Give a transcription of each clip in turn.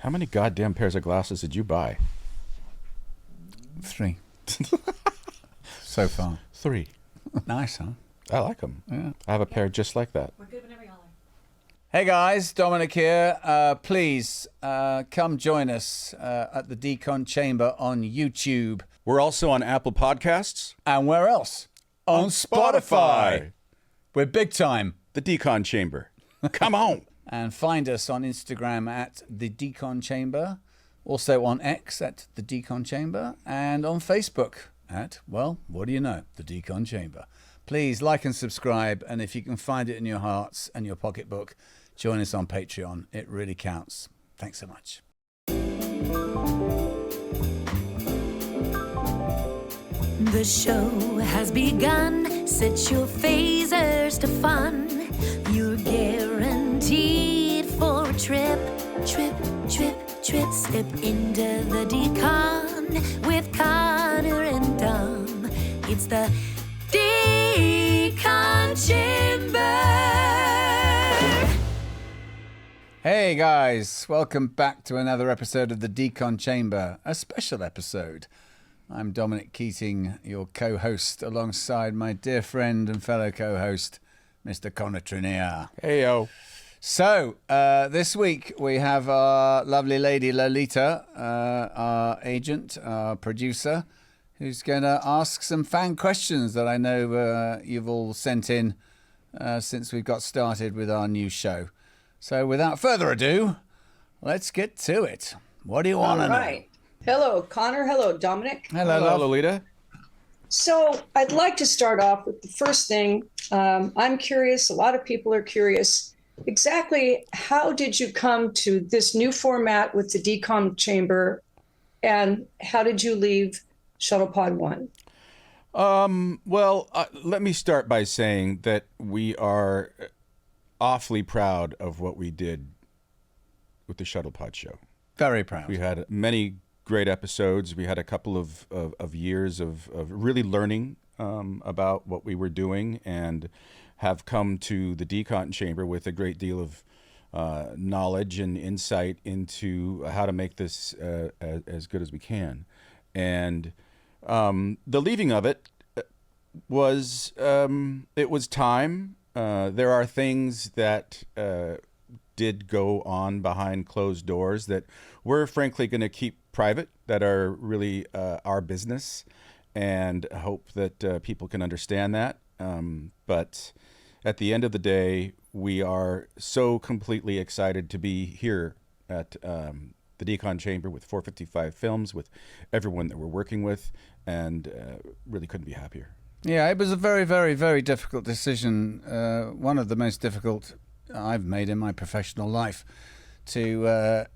How many goddamn pairs of glasses did you buy? 3. So far. 3. Nice, huh? I like them. Yeah. I have a pair just like that. We're good whenever y'all are. Hey guys, Dominic here. Please come join us at the Decon Chamber on YouTube. We're also on Apple Podcasts. And where else? On Spotify. We're big time. The Decon Chamber. Come on. And find us on Instagram at the Decon Chamber. Also on X at the Decon Chamber. And on Facebook at, well, what do you know? The Decon Chamber. Please like and subscribe. And if you can find it in your hearts and your pocketbook, join us on Patreon. It really counts. Thanks so much. The show has begun. Set your phasers to fun. You're guaranteed for a trip. Trip, trip, trip. Step into the Decon with Connor and Dom. It's the Decon Chamber. Hey guys, welcome back to another episode of the Decon Chamber, a special episode. I'm Dominic Keating, your co-host, alongside my dear friend and fellow co-host, Mr. Connor Trinneer. Hey, yo. So, this week we have our lovely lady Lolita, our agent, our producer, who's going to ask some fan questions that I know you've all sent in since we've got started with our new show. So, without further ado, let's get to it. What do you want to know? All right. Hello, Connor. Hello, Dominic. Hello, Hello, love. Lolita. So I'd like to start off with the first thing. I'm curious, a lot of people are curious, exactly how did you come to this new format with the Decon Chamber, and how did you leave Shuttlepod 1? Let me start by saying that we are awfully proud of what we did with the Shuttlepod show. Very proud. We had many great episodes. We had a couple of years of really learning about what we were doing, and have come to the Decon Chamber with a great deal of knowledge and insight into how to make this as good as we can. And the leaving of it was it was time. There are things that did go on behind closed doors that we're frankly going to keep private, that are really our business, and hope that people can understand that. But at the end of the day, we are so completely excited to be here at the Decon Chamber with 455 Films, with everyone that we're working with, and really couldn't be happier. Yeah, it was a very, very, very difficult decision. One of the most difficult I've made in my professional life to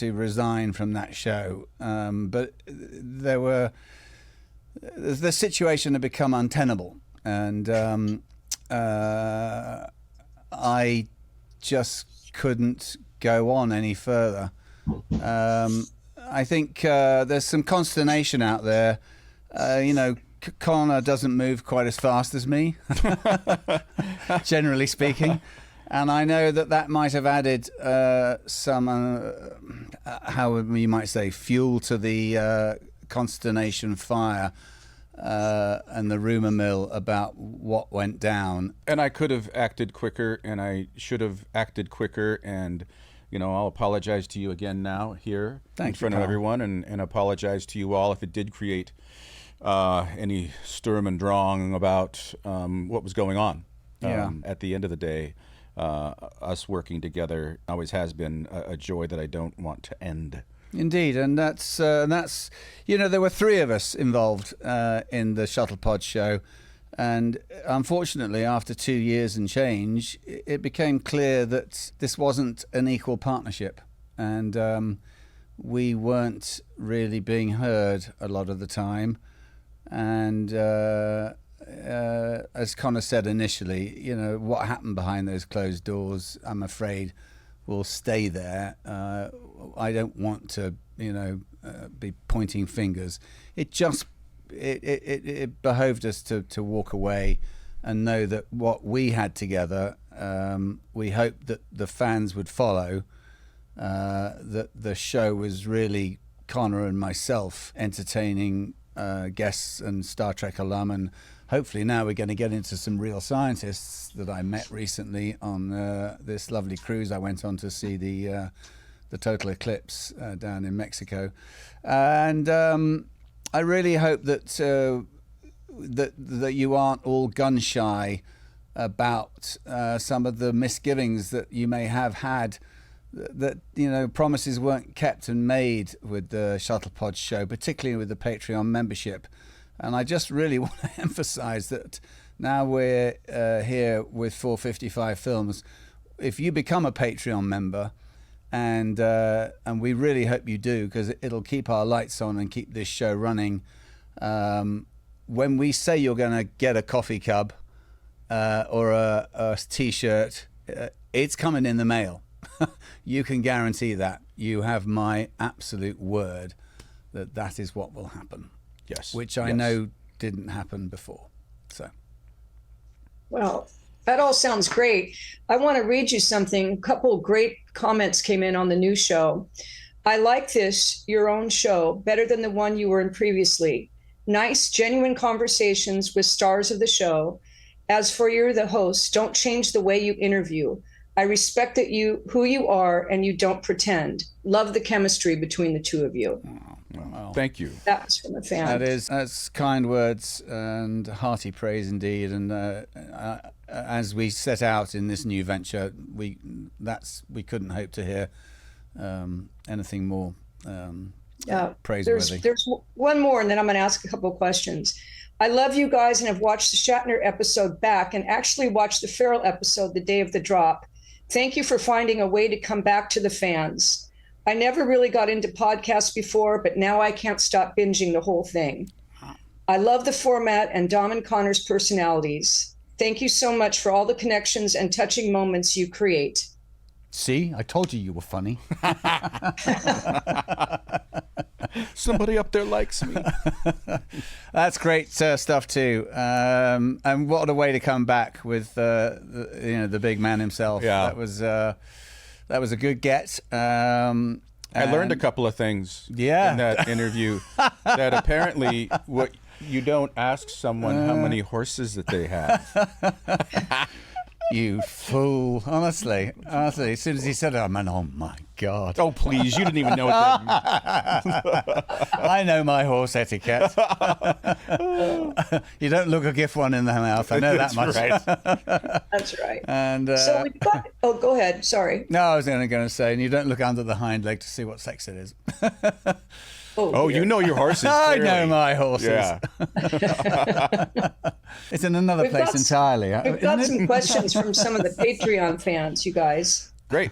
resign from that show. But the situation had become untenable, and I just couldn't go on any further. I think there's some consternation out there. Connor doesn't move quite as fast as me, generally speaking. And I know that might have added some, how you might say, fuel to the consternation fire and the rumor mill about what went down. And I could have acted quicker, and I should have acted quicker. And, I'll apologize to you again now here in front of everyone, and apologize to you all if it did create any sturm and drang about what was going on. At the end of the day, us working together always has been a joy that I don't want to end. Indeed, and that's there were 3 of us involved in the Shuttlepod show, and unfortunately, after 2 years and change, it became clear that this wasn't an equal partnership, and we weren't really being heard a lot of the time. And as Connor said initially, what happened behind those closed doors, I'm afraid, will stay there. I don't want to, be pointing fingers. It behoved us to walk away and know that what we had together, we hoped that the fans would follow. that the show was really Connor and myself entertaining guests and Star Trek alum, and hopefully now we're going to get into some real scientists that I met recently on this lovely cruise I went on to see the total eclipse down in Mexico, and I really hope that that you aren't all gun shy about some of the misgivings that you may have had, that promises weren't kept and made with the Shuttlepod show, particularly with the Patreon membership. And I just really want to emphasize that now we're here with 455 Films. If you become a Patreon member, and we really hope you do, because it'll keep our lights on and keep this show running. When we say you're going to get a coffee cup or a T-shirt, it's coming in the mail. You can guarantee that. You have my absolute word that that is what will happen. Yes. Which I know didn't happen before. So. Well, that all sounds great. I want to read you something. A couple of great comments came in on the new show. I like this, your own show, better than the one you were in previously. Nice, genuine conversations with stars of the show. As for you, the host, don't change the way you interview. I respect that who you are, and you don't pretend. Love the chemistry between the two of you. Wow. Thank you. That was from a fan. That's kind words and hearty praise indeed. And as we set out in this new venture, we couldn't hope to hear anything more praiseworthy. There's one more, and then I'm going to ask a couple of questions. I love you guys and have watched the Shatner episode back, and actually watched the Farrell episode the day of the drop. Thank you for finding a way to come back to the fans. I never really got into podcasts before, but now I can't stop binging the whole thing. I love the format and Dom and Connor's personalities. Thank you so much for all the connections and touching moments you create. See, I told you were funny. Somebody up there likes me. That's great stuff too. And what a way to come back with the big man himself. Yeah. That was a good get. I learned a couple of things in that interview. That apparently what you don't ask someone how many horses that they have. You fool. Honestly. As soon as he said it, I meant, oh my God. Oh, please. You didn't even know what that meant. I know my horse etiquette. You don't look a gift one in the mouth. I know that much. Right. That's right. And so we've got, go ahead. Sorry. No, I was going to say, and you don't look under the hind leg to see what sex it is. Oh, you know your horses. I clearly. know my horses. Yeah. It's in another place entirely. We've got some questions from some of the Patreon fans, you guys. Great.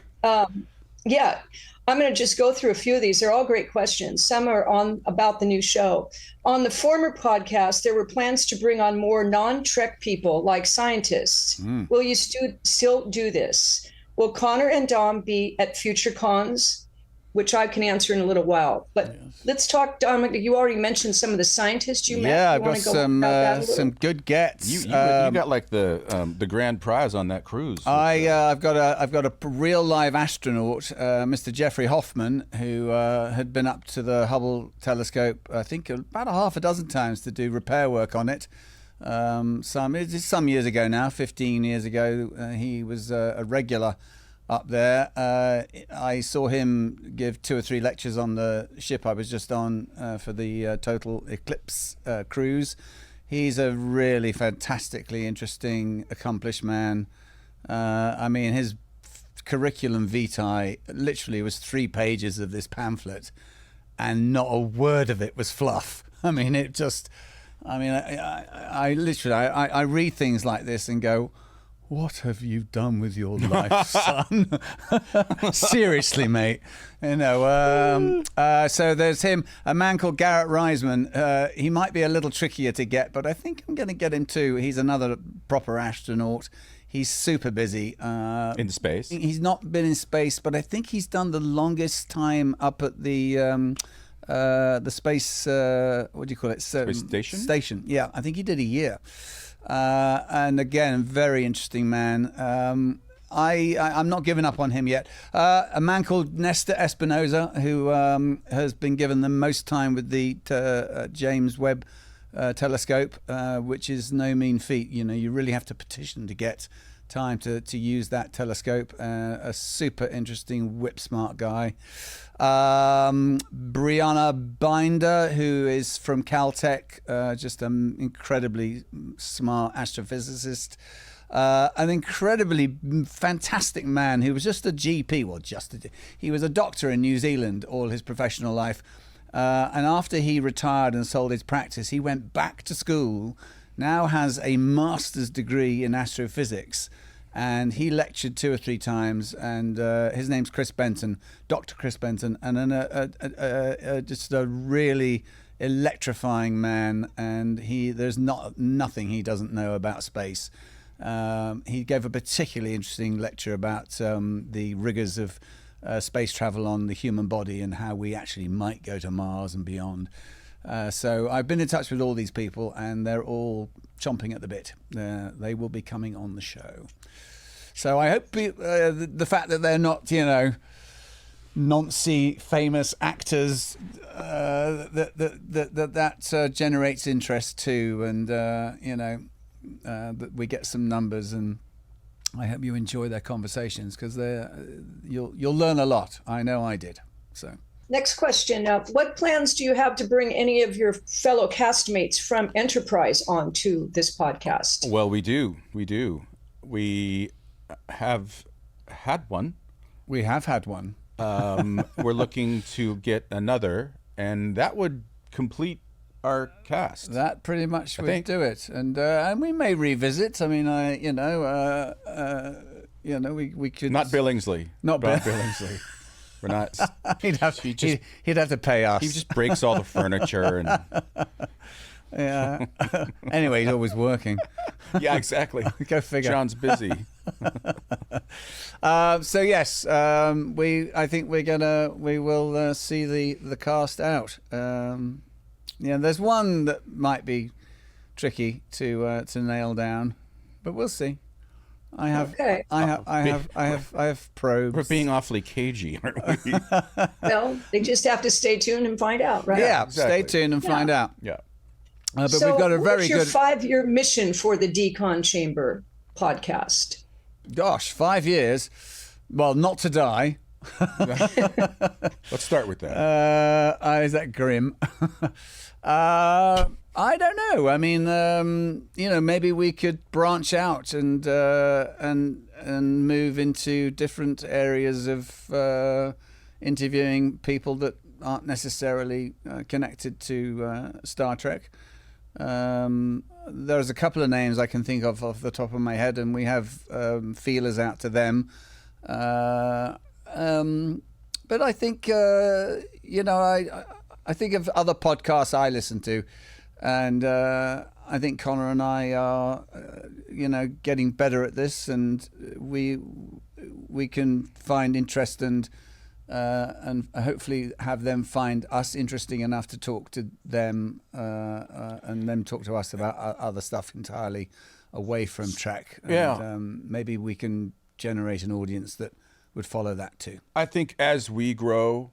Yeah, I'm going to just go through a few of these. They're all great questions. Some are about the new show. On the former podcast, there were plans to bring on more non-Trek people like scientists. Will you still do this? Will Connor and Dom be at future cons? Which I can answer in a little while. But let's talk, Dominic. You already mentioned some of the scientists you met. Yeah, I've got some good gets. You got like the grand prize on that cruise. I've got a real live astronaut, Mr. Jeffrey Hoffman, who had been up to the Hubble telescope, I think about a half a dozen times to do repair work on it. Some years ago now, 15 years ago, he was a regular up there. I saw him give 2 or 3 lectures on the ship I was just on for the total eclipse cruise. He's a really fantastically interesting, accomplished man. I mean, his curriculum vitae literally was 3 pages of this pamphlet, and not a word of it was fluff. I mean, I literally read things like this and go, what have you done with your life, son? Seriously, mate. So there's him, a man called Garrett Reisman. He might be a little trickier to get, but I think I'm going to get him too. He's another proper astronaut. He's super busy. In space? He's not been in space, but I think he's done the longest time up at the space, what do you call it? Space station? Station, yeah. I think he did a year. And again, very interesting man. I'm not giving up on him yet. A man called Nestor Espinosa, who has been given the most time with the James Webb telescope, which is no mean feat. You know, you really have to petition to get time to use that telescope. A super interesting, whip-smart guy. Brianna Binder, who is from Caltech, just an incredibly smart astrophysicist. An incredibly fantastic man who was just a GP. Well, he was a doctor in New Zealand all his professional life. And after he retired and sold his practice, he went back to school, now has a master's degree in astrophysics, and he lectured 2 or 3 times. And his name's Chris Benton, Dr. Chris Benton, and just a really electrifying man. And there's nothing he doesn't know about space. He gave a particularly interesting lecture about the rigors of space travel on the human body and how we actually might go to Mars and beyond. So I've been in touch with all these people, and they're all chomping at the bit. They will be coming on the show. So I hope the fact that they're not, you know, noncy famous actors, that generates interest too, and you know, that we get some numbers, and I hope you enjoy their conversations, because you'll learn a lot. I know I did. So. Next question. What plans do you have to bring any of your fellow castmates from Enterprise onto this podcast? Well, we do. We have had one. We have had one. We're looking to get another, and that would complete our cast. That pretty much would do it, and we may revisit. I mean, we could not Billingsley. Not Billingsley. We're not. he'd have to pay us. He just breaks all the furniture and. Yeah. Anyway, he's always working. Yeah, exactly. Go figure. John's busy. So yes, I think we will see the cast out. Yeah, there's one that might be tricky to nail down, but we'll see. I have probes. We're being awfully cagey, aren't we? Well, they just have to stay tuned and find out, right? Yeah, exactly. Stay tuned and find out. Yeah. But so we've got a very what's your good 5-year mission for the Decon Chamber podcast? Gosh, 5 years. Well, not to die. Let's start with that. Is that grim? I don't know. I mean, maybe we could branch out and move into different areas of interviewing people that aren't necessarily connected to Star Trek. There's a couple of names I can think of off the top of my head, and we have feelers out to them. But I think, I think of other podcasts I listen to, and I think Connor and I are, getting better at this, and we can find interest and hopefully have them find us interesting enough to talk to them, and them talk to us about other stuff entirely away from Trek. And, maybe we can generate an audience that would follow that too. I think as we grow,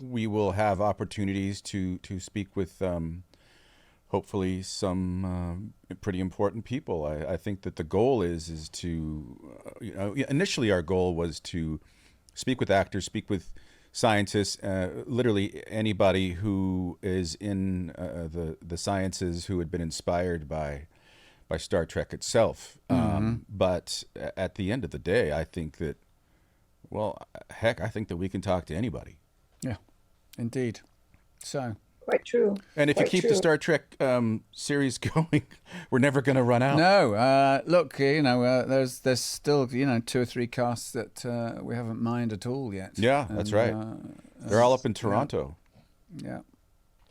we will have opportunities to speak with hopefully some pretty important people. I think that the goal is to, initially our goal was to speak with actors, speak with scientists, literally anybody who is in the sciences who had been inspired by Star Trek itself. But at the end of the day, I think that, I think that we can talk to anybody. Yeah, indeed. So. Quite true. And if you keep the Star Trek series going, we're never going to run out. No, look, there's still 2 or 3 casts that we haven't mined at all yet. Yeah, that's right. They're all up in Toronto. Yeah,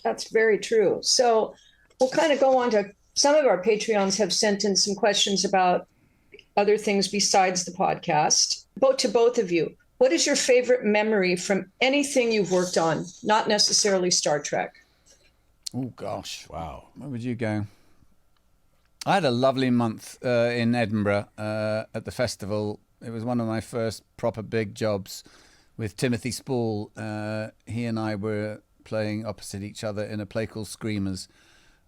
that's very true. So we'll kind of go on to some of our Patreons have sent in some questions about other things besides the podcast. To both of you, what is your favorite memory from anything you've worked on, not necessarily Star Trek? Oh, gosh. Wow. Where would you go? I had a lovely month in Edinburgh at the festival it was one of my first proper big jobs with Timothy Spall. He and I were playing opposite each other in a play called Screamers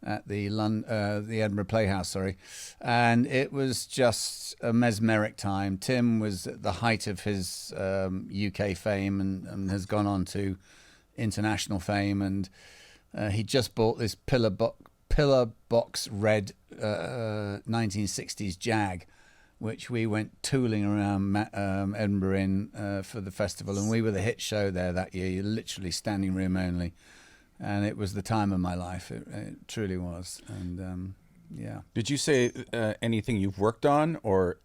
at the Edinburgh Playhouse, and it was just a mesmeric time. Tim was at the height of his UK fame and has gone on to international fame, and he just bought this pillar box red 1960s Jag, which we went tooling around Edinburgh in for the festival, and we were the hit show there that year. You're literally standing room only. And it was the time of my life. It truly was. And yeah. Did you say anything you've worked on or?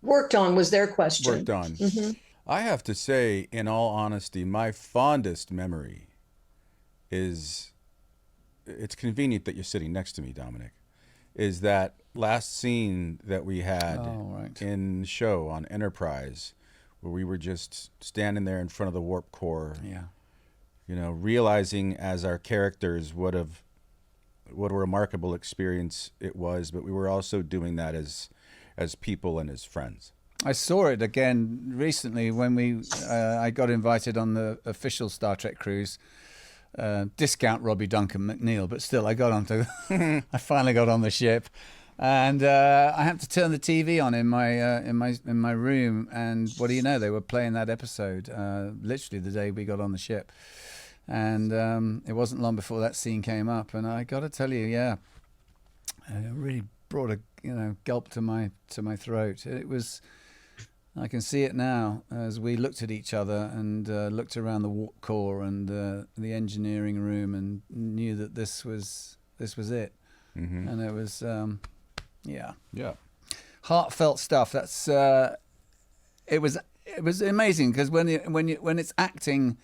Worked on was their question. Worked on. Mm-hmm. I have to say, in all honesty, my fondest memory is, it's convenient that you're sitting next to me, Dominic, is that last scene that we had in the show on Enterprise, where we were just standing there in front of the warp core. Yeah. You know, realizing as our characters what a remarkable experience it was, but we were also doing that as people and as friends. I saw it again recently when I got invited on the official Star Trek cruise. Discount Robbie Duncan McNeil, but still, I finally got on the ship, and I had to turn the TV on in my room, and what do you know? They were playing that episode literally the day we got on the ship. And it wasn't long before that scene came up, and I got to tell you, it really brought a gulp to my throat. It was, I can see it now as we looked at each other and looked around the warp core and the engineering room and knew that this was it, mm-hmm. And it was heartfelt stuff. That's it was amazing because when it's acting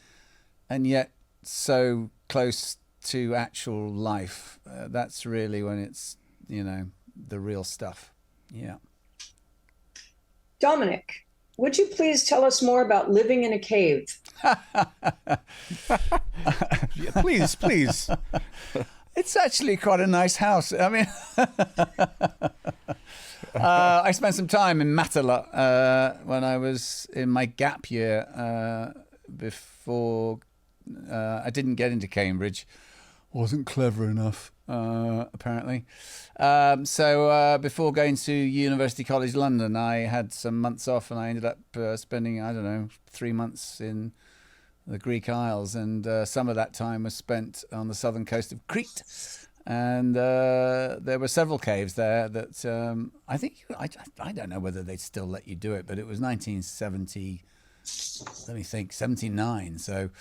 and yet so close to actual life, that's really when it's the real stuff. Yeah. Dominic, would you please tell us more about living in a cave? Please. It's actually quite a nice house. I mean, I spent some time in Matala when I was in my gap year before. I didn't get into Cambridge. Wasn't clever enough, apparently. So before going to University College London, I had some months off, and I ended up spending 3 months in the Greek Isles, and some of that time was spent on the southern coast of Crete. And there were several caves there that I think I don't know whether they'd still let you do it, but it was 1970. Let me think, 79. So,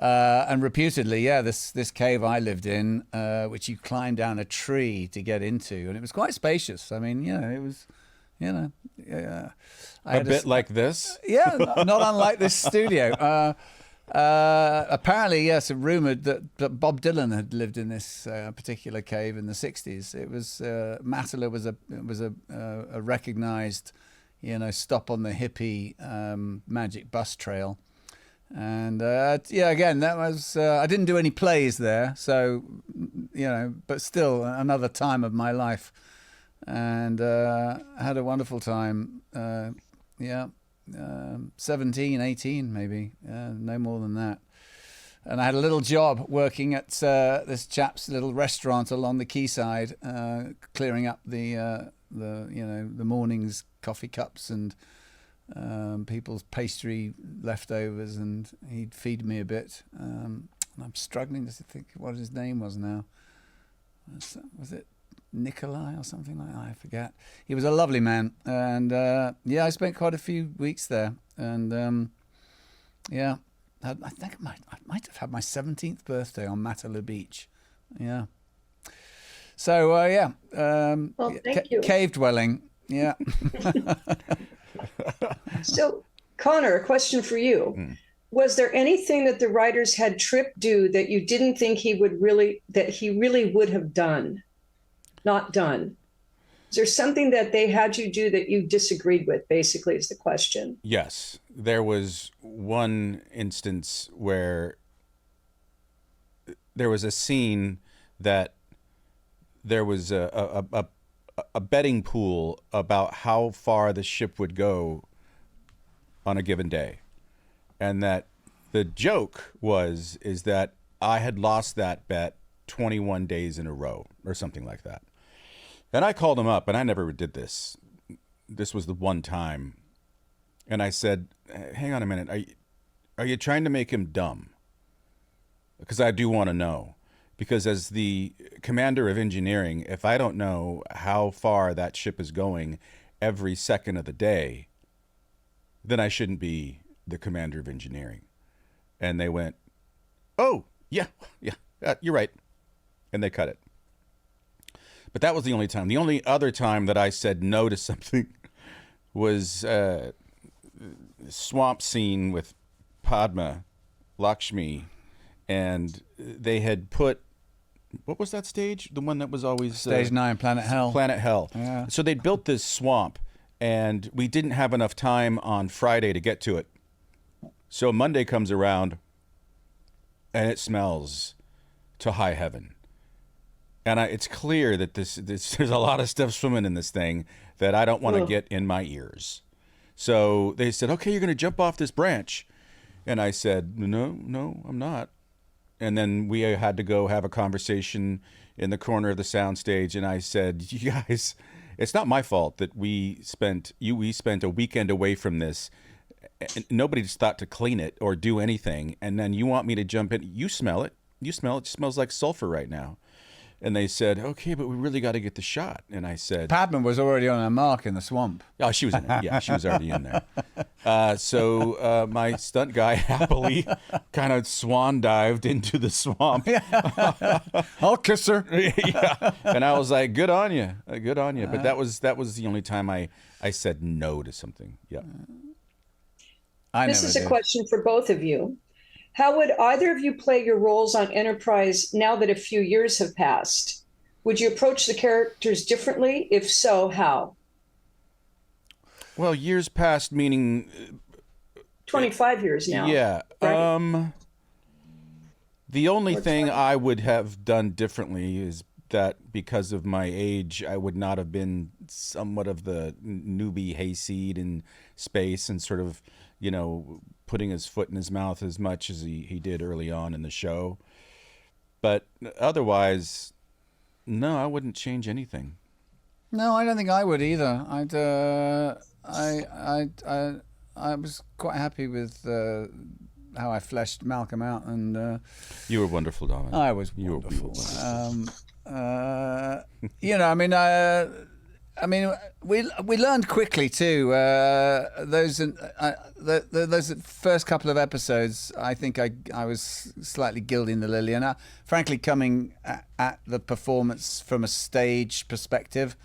and reputedly, this cave I lived in, which you climb down a tree to get into, and it was quite spacious. I mean, it was, a bit like this. Yeah, not unlike this studio. Apparently, yes, rumored that Bob Dylan had lived in this particular cave in the 60s. It was Matala was a recognized, stop on the hippie magic bus trail. And again, that was I didn't do any plays there, so but still another time of my life, and I had a wonderful time. 17, 18 maybe, no more than that. And I had a little job working at this chap's little restaurant along the quayside, clearing up the morning's coffee cups and people's pastry leftovers, and he'd feed me a bit. And I'm struggling to think what his name was now. Was it Nikolai or something like that? I forget. He was a lovely man, and I spent quite a few weeks there, and I think I might have had my 17th birthday on Matala Beach. Yeah. So well, thank you. Cave dwelling. Yeah. So, Connor, a question for you. Was there anything that the writers had Trip do that you didn't think he really would have done? Not done? Is there something that they had you do that you disagreed with, basically, is the question? Yes. There was one instance where there was a scene that there was a betting pool about how far the ship would go on a given day. And that the joke is that I had lost that bet 21 days in a row or something like that. And I called him up, and I never did this. This was the one time. And I said, hang on a minute. Are you trying to make him dumb? Because I do want to know. Because as the commander of engineering, if I don't know how far that ship is going every second of the day, then I shouldn't be the commander of engineering. And they went, oh, yeah, you're right. And they cut it. But that was the only time. The only other time that I said no to something was swamp scene with Padma Lakshmi, and they had put, what was that stage? The one that was always Stage 9, Planet Hell. Planet Hell. Yeah. So they'd built this swamp, and we didn't have enough time on Friday to get to it. So Monday comes around, and it smells to high heaven. And it's clear that there's a lot of stuff swimming in this thing that I don't want to get in my ears. So they said, okay, you're going to jump off this branch. And I said, no, I'm not. And then we had to go have a conversation in the corner of the soundstage. And I said, you guys, it's not my fault that we spent a weekend away from this. And nobody just thought to clean it or do anything. And then you want me to jump in. You smell it. It smells like sulfur right now. And they said, okay, but we really got to get the shot. And I said... Padma was already on her mark in the swamp. Oh, she was in it. Yeah, she was already in there. So my stunt guy happily kind of swan dived into the swamp. I'll kiss her. Yeah. And I was like, good on you. Good on you. But that was the only time I said no to something. Yeah. This is a question for both of you. How would either of you play your roles on Enterprise now that a few years have passed? Would you approach the characters differently? If so, how? Well, years past meaning 25 years now. Yeah. Right? The only thing I would have done differently is that because of my age, I would not have been somewhat of the newbie hayseed in space and sort of, putting his foot in his mouth as much as he did early on in the show. But otherwise, no, I wouldn't change anything. No, I don't think I would either. I was quite happy with how I fleshed Malcolm out, and you were wonderful, Dominic. I was wonderful. We learned quickly too. Those first couple of episodes, I think I was slightly gilding the lily, and frankly, coming at the performance from a stage perspective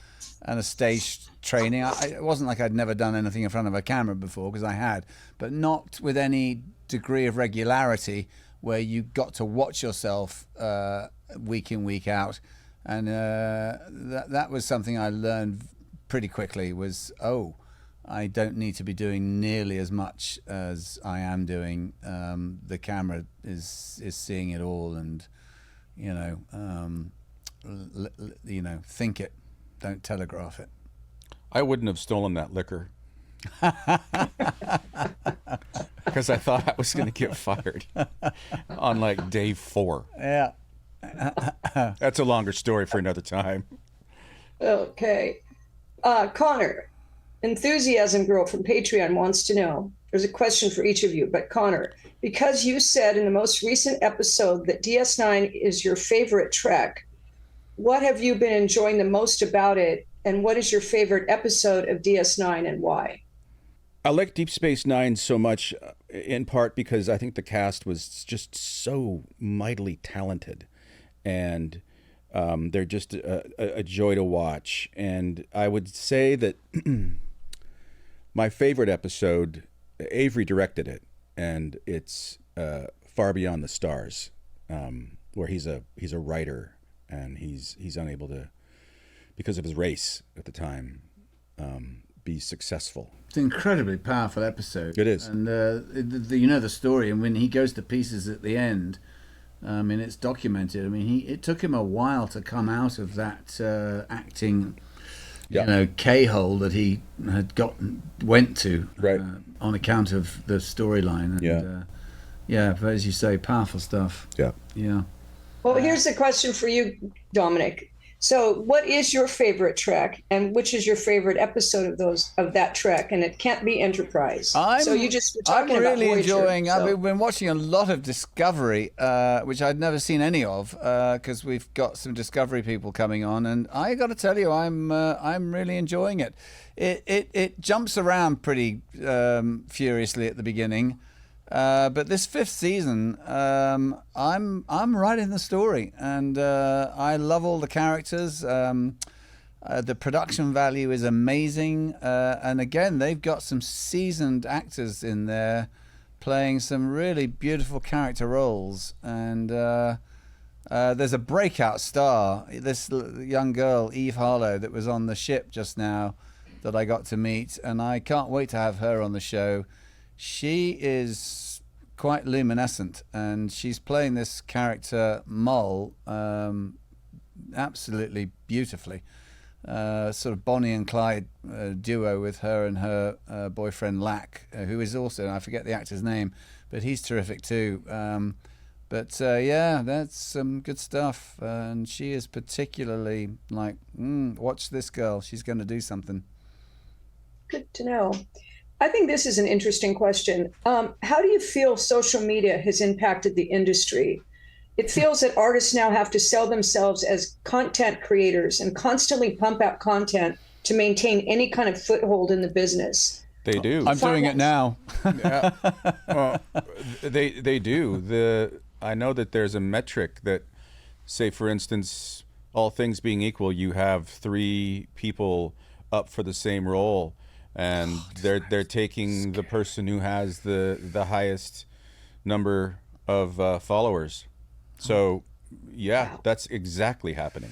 and a stage training, it wasn't like I'd never done anything in front of a camera before, because I had, but not with any degree of regularity where you got to watch yourself week in, week out. And that was something I learned pretty quickly, was, I don't need to be doing nearly as much as I am doing. The camera is seeing it all, and, think it, don't telegraph it. I wouldn't have stolen that liquor. Because I thought I was going to get fired on like day 4. Yeah. That's a longer story for another time. Okay. Connor, Enthusiasm Girl from Patreon wants to know, there's a question for each of you, but Connor, because you said in the most recent episode that DS9 is your favorite Trek, what have you been enjoying the most about it, and what is your favorite episode of DS9 and why? I like Deep Space Nine so much, in part because I think the cast was just so mightily talented. And they're just a joy to watch. And I would say that my favorite episode, Avery directed it, and it's Far Beyond the Stars, where he's a writer, and he's unable to, because of his race at the time, be successful. It's an incredibly powerful episode. It is. And the story, and when he goes to pieces at the end, it's documented. It took him a while to come out of that acting K-hole that he had went to Right. on account of the storyline. And, but as you say, powerful stuff. Yeah. Yeah. Well, here's the question for you, Dominic. So, what is your favorite trek, and which is your favorite episode of that trek? And it can't be Enterprise. So you just were talking I'm really about Voyager, enjoying. so. I've been watching a lot of Discovery, which I'd never seen any of, because we've got some Discovery people coming on, and I got to tell you, I'm really enjoying it. It jumps around pretty furiously at the beginning. But this 5th season, I'm right in the story, and I love all the characters. The production value is amazing, and again, they've got some seasoned actors in there playing some really beautiful character roles. And there's a breakout star, this young girl, Eve Harlow, that was on the ship just now, that I got to meet, and I can't wait to have her on the show. She is quite luminescent, and she's playing this character Mull absolutely beautifully. Sort of Bonnie and Clyde duo with her and her boyfriend Lack, who is also, I forget the actor's name, but he's terrific too. That's some good stuff, and she is particularly like, watch this girl, she's going to do something. Good to know. I think this is an interesting question. How do you feel social media has impacted the industry? It feels that artists now have to sell themselves as content creators and constantly pump out content to maintain any kind of foothold in the business. They do. I'm doing it now. Yeah. Well, they do. I know that there's a metric that, say, for instance, all things being equal, you have 3 people up for the same role, and they're taking the person who has the highest number of followers. So, yeah, that's exactly happening.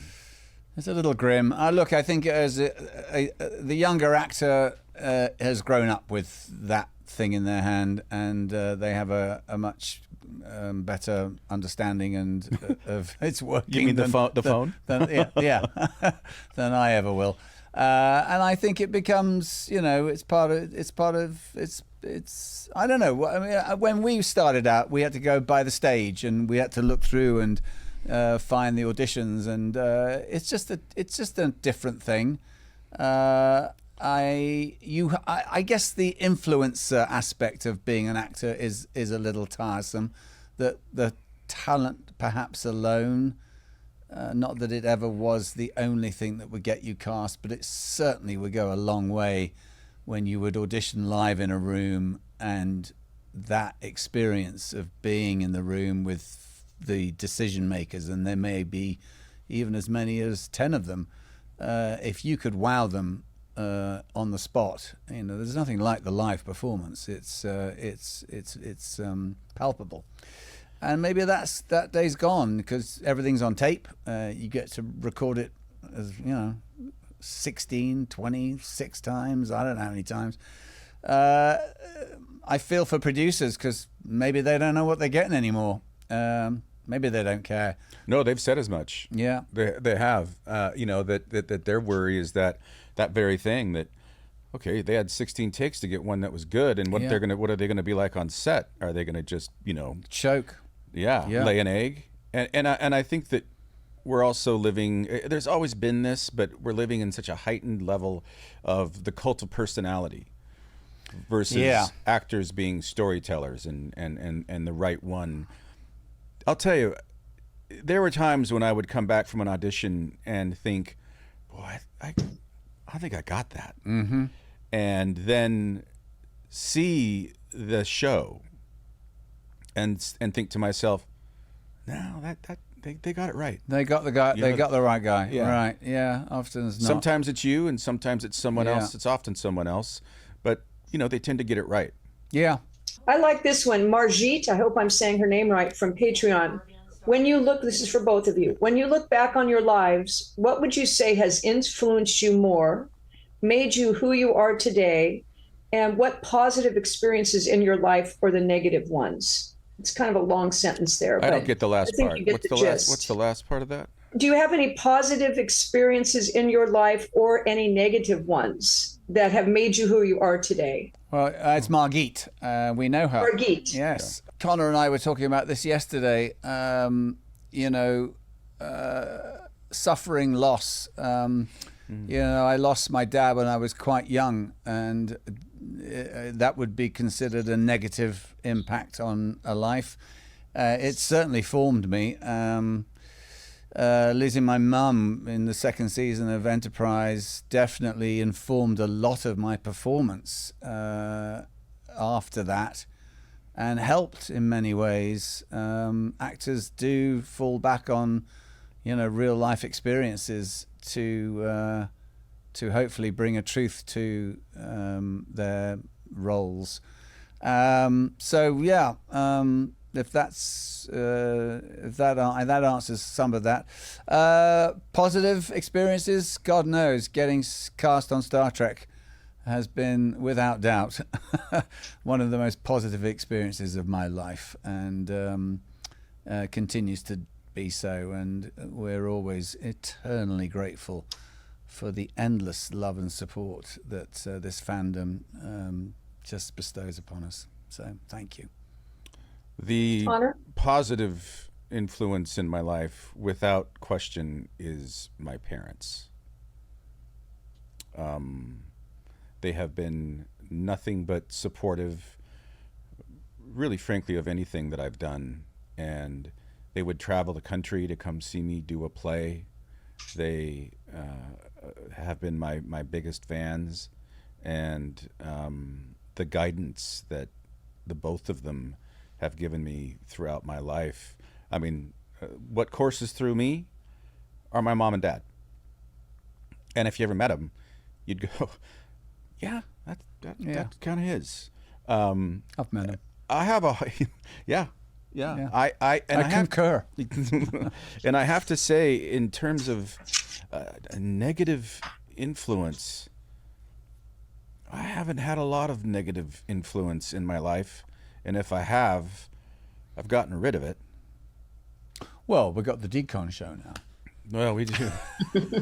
It's a little grim. Look, I think as the younger actor has grown up with that thing in their hand, and they have a much better understanding and of its working. You mean the phone? Than I ever will. And I think it becomes, it's part of it's I don't know. I mean, when we started out, we had to go by the stage, and we had to look through and find the auditions, and it's just a different thing. I guess the influencer aspect of being an actor is a little tiresome. That the talent perhaps alone. Not that it ever was the only thing that would get you cast, but it certainly would go a long way when you would audition live in a room, and that experience of being in the room with the decision makers, and there may be even as many as 10 of them, if you could wow them on the spot, there's nothing like the live performance. It's palpable. And maybe that day's gone, because everything's on tape. You get to record it as, 16, 26 times. I don't know how many times. I feel for producers, because maybe they don't know what they're getting anymore. Maybe they don't care. No, they've said as much. Yeah. They have. That their worry is that very thing, that, okay, they had 16 takes to get one that was good, and what are they gonna be like on set? Are they gonna just, choke? Yeah, lay an egg. And I think that we're also living, there's always been this, but we're living in such a heightened level of the cult of personality versus actors being storytellers and the right one. I'll tell you, there were times when I would come back from an audition and think, boy, I think I got that. Mm-hmm. And then see the show and think to myself, no, that they got it right. They got the guy. They got the right guy. Yeah. Right. Yeah. Often it's not. Sometimes it's you, and sometimes it's someone else. It's often someone else, but they tend to get it right. Yeah. I like this one, Margit. I hope I'm saying her name right, from Patreon. When you look, this is for both of you. When you look back on your lives, what would you say has influenced you more, made you who you are today, and what positive experiences in your life or the negative ones? It's kind of a long sentence there. I don't get the last part. What's the last part of that? do you have any positive experiences in your life or any negative ones that have made you who you are today? Well, it's Margit. We know her. Margit. Yes. Yeah. Connor and I were talking about this yesterday. Suffering loss. I lost my dad when I was quite young, and that would be considered a negative impact on a life. It certainly formed me. Losing my mum in the second season of Enterprise definitely informed a lot of my performance after that, and helped in many ways. Actors do fall back on, real life experiences to hopefully bring a truth to their roles. If that answers some of that. Positive experiences, God knows, getting cast on Star Trek has been without doubt one of the most positive experiences of my life, and continues to be so. And we're always eternally grateful for the endless love and support that this fandom just bestows upon us. So thank you. The Connor? positive influence in my life, without question, is my parents. They have been nothing but supportive, really frankly, of anything that I've done. And they would travel the country to come see me do a play. They have been my biggest fans. And the guidance that the both of them have given me throughout my life. I mean, what courses through me are my mom and dad. And if you ever met them, you'd go, yeah, that kind of is. I've met him. I have a, yeah. I concur. And I have to say, in terms of a negative influence, I haven't had a lot of negative influence in my life. And if I have, I've gotten rid of it. Well, we've got the Decon show now. Well, we do.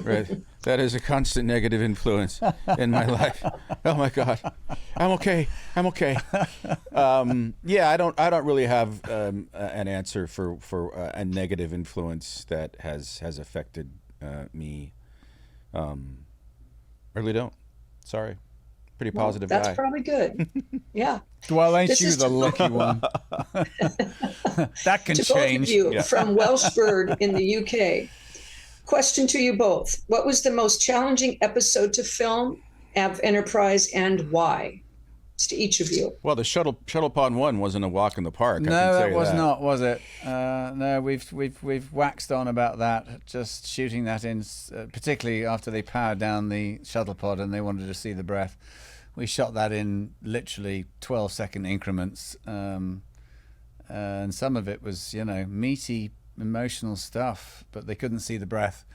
Right. That is a constant negative influence in my life. Oh my God. I'm okay. Yeah, I don't really have an answer for a negative influence that has affected me. I really don't. Sorry. Pretty positive that's guy. Probably good. Yeah. Well, ain't you the lucky one? That can to change. Both of you from Welshbird in the UK. Question to you both. What was the most challenging episode to film of Enterprise, and why? It's to each of you. Well, the shuttle pod one wasn't a walk in the park. No, that was not, was it? No, we've waxed on about that. Just shooting that in, particularly after they powered down the shuttle pod and they wanted to see the breath. We shot that in literally 12-second increments, and some of it was, meaty, emotional stuff, but they couldn't see the breath.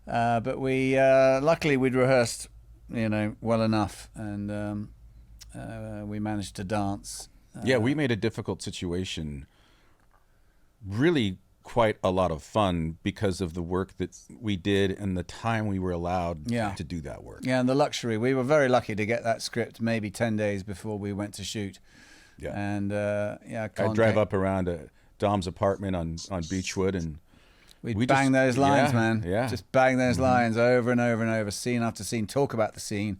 But we luckily we'd rehearsed, well enough, and we managed to dance. Yeah, we made a difficult situation really quite a lot of fun because of the work that we did and the time we were allowed to do that work. Yeah, and the luxury. We were very lucky to get that script maybe 10 days before we went to shoot. Yeah. And I'd drive up around Dom's apartment on Beechwood, and we'd bang those lines, man. Yeah. Just bang those lines over and over and over, scene after scene, talk about the scene.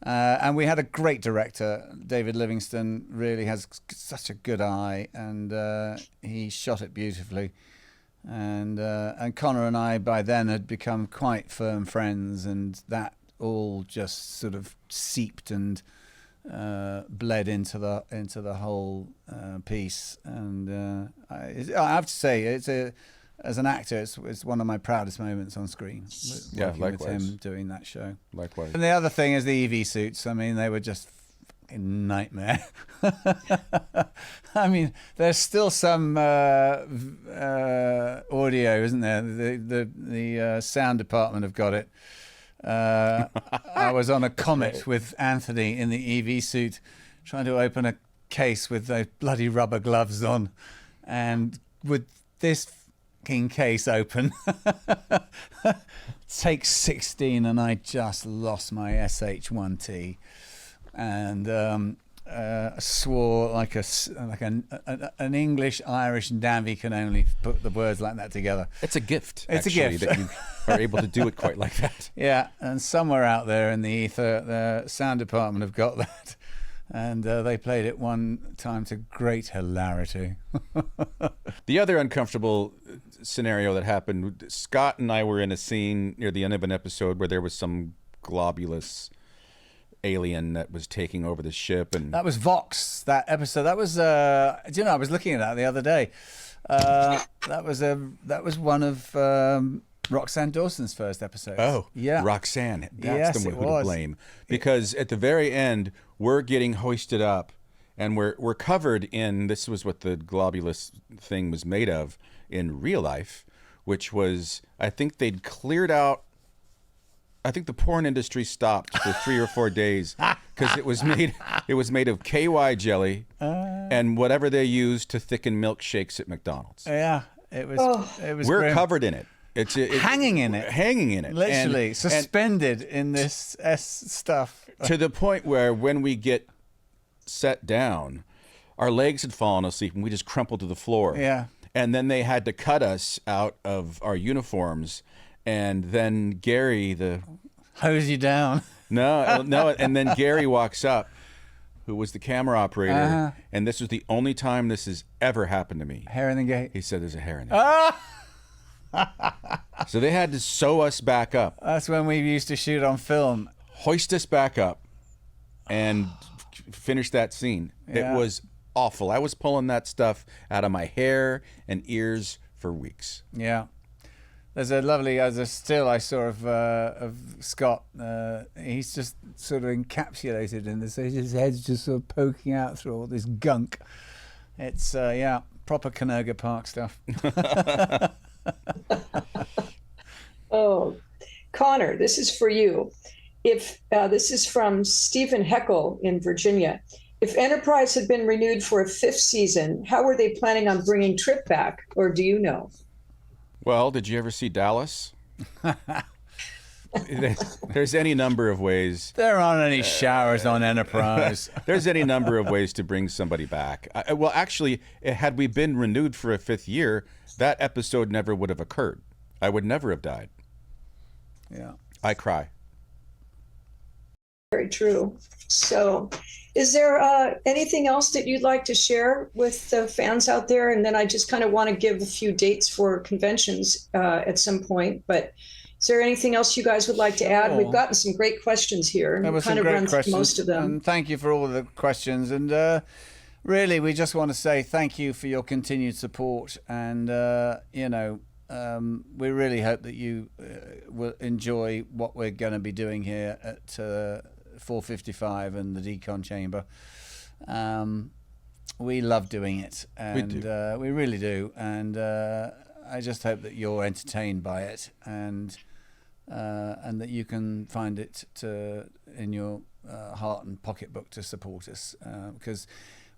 And we had a great director. David Livingston really has such a good eye, and he shot it beautifully. And Connor and I by then had become quite firm friends, and that all just sort of seeped and bled into the whole piece. And I have to say, as an actor, it's one of my proudest moments on screen. Likewise. With him doing that show. Likewise. And the other thing is the EV suits. I mean, they were just a nightmare. I mean, there's still some audio, isn't there? The sound department have got it. I was on a Comet with Anthony in the EV suit, trying to open a case with those bloody rubber gloves on, and with this fucking case open. Take 16, and I just lost my SH1T, and swore like an English Irish davy can only put the words like that together. It's a gift. It's actually, a gift that you are able to do it quite like that. Yeah, and somewhere out there in the ether, the sound department have got that, and they played it one time to great hilarity. The other uncomfortable scenario that happened, Scott and I were in a scene near the end of an episode where there was some globulous alien that was taking over the ship, and That was Vox, that episode. That was, do you know, I was looking at that the other day. That was one of Roxanne Dawson's first episodes. oh yeah, Roxanne, that's Yes, the it one who to was. blame, because at the very end we're getting hoisted up and we're covered in, this was what the globulous thing was made of in real life, which was, I think they'd cleared out, I think the porn industry stopped for 3 or 4 days because it was made of KY jelly and whatever they used to thicken milkshakes at McDonald's. Yeah, it was. It was. We're grim. covered in it. It's Hanging in it. hanging in it, Literally And suspended in this stuff. to the point where when we get set down, our legs had fallen asleep and we just crumpled to the floor. Yeah. And then they had to cut us out of our uniforms, and then Gary, Hose you down. no, and then Gary walks up, who was the camera operator, and this was the only time this has ever happened to me. Hair in the gate. He said, "There's a hair in there." So they had to sew us back up, That's when we used to shoot on film. hoist us back up, and finish that scene. Yeah. It was awful. I was pulling that stuff out of my hair and ears for weeks. Yeah. There's a lovely, as a still I saw of Scott. He's just sort of encapsulated in this. His head's just sort of poking out through all this gunk. It's proper Canoga Park stuff. Oh, Connor, this is for you. If this is from Stephen Heckel in Virginia. If Enterprise had been renewed for a 5th season, how were they planning on bringing Trip back, or do you know? Well, did you ever see Dallas? There's any number of ways. There aren't any showers on Enterprise. There's any number of ways to bring somebody back. Well, actually, had we been renewed for a 5th year, that episode never would have occurred. I would never have died. Yeah. I cry. Very true. So, is there anything else that you'd like to share with the fans out there? And then I just kind of want to give a few dates for conventions at some point. But is there anything else you guys would like to add? We've gotten some great questions here. There were We've some kind of great run through questions. most of them. And thank you for all the questions. And really, we just want to say thank you for your continued support. And, we really hope that you will enjoy what we're going to be doing here at 455 and the Decon Chamber. We love doing it, and we really do. And I just hope that you're entertained by it, and that you can find it in your heart and pocketbook to support us. Because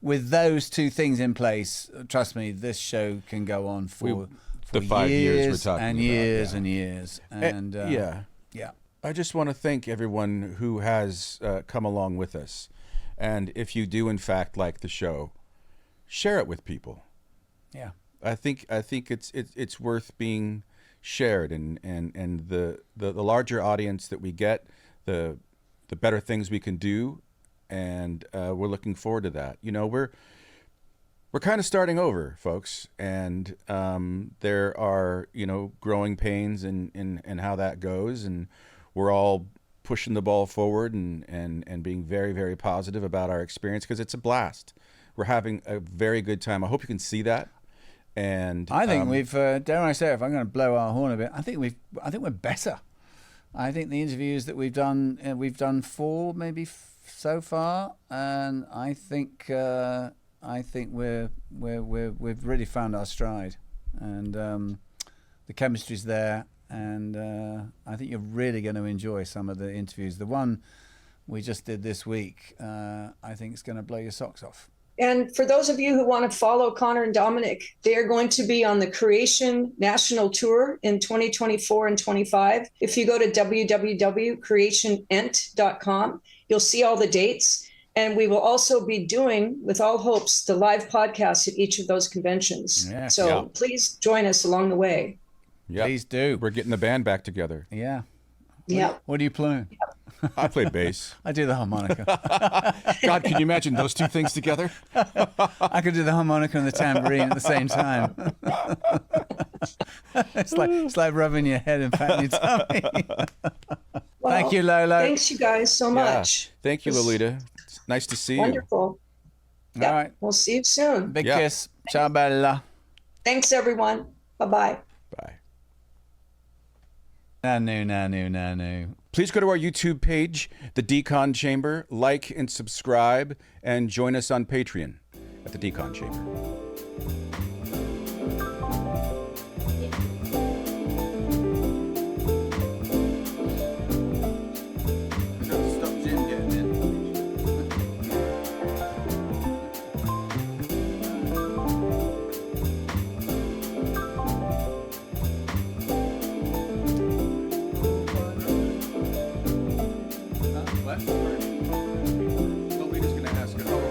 with those two things in place, trust me, this show can go on for the 5 years we're talking and about, years yeah. and years. And yeah. I just want to thank everyone who has come along with us. And if you do, in fact, like the show, share it with people. Yeah. I think it's worth being shared, and the larger audience that we get, the better things we can do, and we're looking forward to that. You know, we're kind of starting over, folks, and there are, growing pains in how that goes, and we're all pushing the ball forward and being very, very positive about our experience, because it's a blast. We're having a very good time. I hope you can see that. And I think we've, dare I say, if I'm going to blow our horn a bit, I think we're better. I think the interviews that we've done 4 maybe so far, and I think we've really found our stride, and the chemistry's there, and I think you're really going to enjoy some of the interviews. The one we just did this week, I think it's going to blow your socks off. And for those of you who want to follow Connor and Dominic, they are going to be on the Creation National Tour in 2024 and 25. If you go to www.creationent.com, you'll see all the dates. And we will also be doing, with all hopes, the live podcast at each of those conventions. Yeah. So please join us along the way. Yeah. Please do. We're getting the band back together. Yeah. Yeah. What are you playing? I played bass. I do the harmonica. God, can you imagine those two things together? I could do the harmonica and the tambourine at the same time. It's like rubbing your head and patting your tummy. Well, Thank you, Lolo. Thanks, you guys, so much. Thank you, Lolita. It's nice to see you. Wonderful. Yeah. All right. We'll see you soon. Big Yeah. kiss. Ciao, bella. Thanks, everyone. Bye-bye. Bye. Nanu. Please go to our YouTube page, The Decon Chamber, like and subscribe, and join us on Patreon at The Decon Chamber. Lolita's going to ask her.